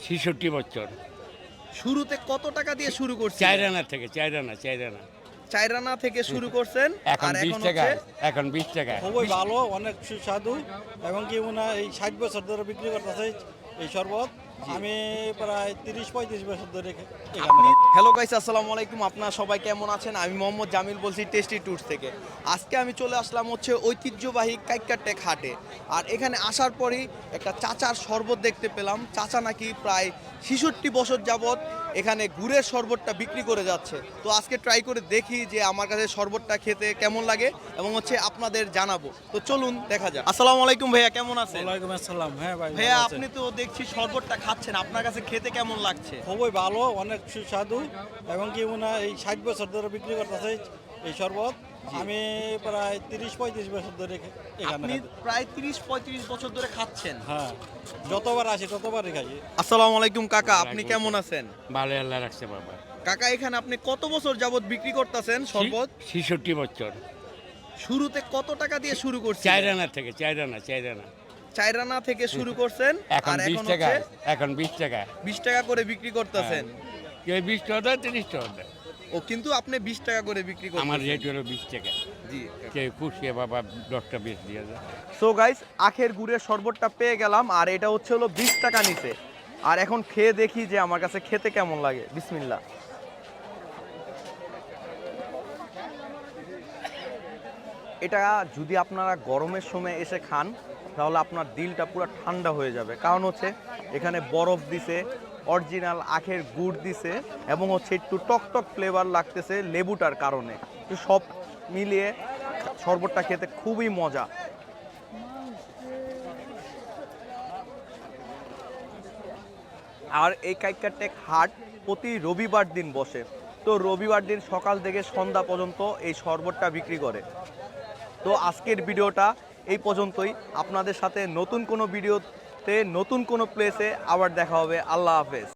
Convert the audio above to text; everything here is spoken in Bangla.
৬৬ বছর। শুরুতে কত টাকা দিয়ে শুরু করছেন? ৪ আনা থেকে ৪ আনা ৪ আনা। 4 আনা থেকে শুরু করছেন এখন আর ২০ এখন টাকা, হচ্ছে এখন 20 টাকা। খুবই ভালো, অনেক সুস্বাদু এবং কি উনা এই 60 বছর ধরে বিক্রি করতেছে এই শরবত। আমি প্রায় 30-35 বছর ধরে এখানে। হ্যালো গাইস, আসসালামু আলাইকুম। আপনারা সবাই কেমন আছেন? আমি মোহাম্মদ জামিল বলছি টেস্টি ট্যুরস থেকে। আজকে আমি চলে আসলাম হচ্ছে ঐতিহ্যবাহী কাইক্কারটেক হাটে। আর এখানে আসার পরেই একটা চাচার শরবত দেখতে পেলাম। চাচা নাকি প্রায় 66 বছর যাবত এখানে গুড়ের শরবতটা বিক্রি করে যাচ্ছে। তো আজকে ট্রাই করে দেখি যে আমার কাছে শরবতটা খেতে কেমন লাগে এবং হচ্ছে আপনাদের জানাবো। তো চলুন দেখা যাক। আসসালামু আলাইকুম ভাইয়া, কেমন আছেন? ওয়ালাইকুম আসসালাম। হ্যাঁ ভাই, ভাইয়া ভালো আছি। আপনি তো দেখছি শরবতটা খাচ্ছেন, আপনার কাছে খেতে কেমন লাগছে? খুবই ভালো, অনেক সুস্বাদু এবং কি উনা এই 60 বছর ধরে বিক্রি করতেছে এই শরবত। আমি প্রায় 30-35 বছর ধরে এখানে। আপনি প্রায় 30-35 বছর ধরে খাচ্ছেন। হ্যাঁ, যতবার আসি ততবারই খাই। আসসালামু আলাইকুম কাকা, আপনি কেমন আছেন? ভালো আল্লাহ রাখছে বাবা। কাকা এখানে আপনি কত বছর যাবত বিক্রি করতেছেন শরবত? ৬৬ বছর। শুরুতে কত টাকা দিয়ে শুরু করছেন? ৪ আনা থেকে ৪ আনা ৪ আনা। 4 আনা থেকে শুরু করছেন এখন আর 20 এখন টাকা, হচ্ছে এখন 20 টাকা। 20 টাকা করে বিক্রি করতেছেন। কেউ 20 টাকা দেয়, 30 টাকা দেয়। ও কিন্তু আপনি 20 টাকা করে বিক্রি আমার করতেছেন। রেট হলো 20 টাকা। জি। কেউ খুশি বাবা 10টা বেশ দিয়ে যায়। সো গাইস, আখের গুড়ের শরবতটা পেয়ে গেলাম আর এটা হচ্ছে হলো 20 টাকা নিচে। আর এখন খেয়ে দেখি যে আমার কাছে খেতে কেমন লাগে। বিসমিল্লাহ। এটা যদি আপনারা গরমের সময় এসে খান তাহলে আপনার দিলটা পুরো ঠান্ডা হয়ে যাবে, কারণ হচ্ছে এখানে বরফ দিছে, অরিজিনাল আখের গুড় দিছে এবং হচ্ছে একটু টকটক ফ্লেভার লাগতেছে লেবুটার কারণে। তো সব মিলিয়ে শরবতটা খেতে খুবই মজা। আর এই কাইক্কারটেক হাট প্রতি রবিবার দিন বসে। তো রবিবার দিন সকাল থেকে সন্ধ্যা পর্যন্ত এই শরবতটা বিক্রি করে। তো আজকের ভিডিওটা এই পর্যন্তই। আপনাদের সাথে নতুন কোনো ভিডিওতে নতুন কোনো প্লেসে আবার দেখা হবে। আল্লাহ হাফেজ।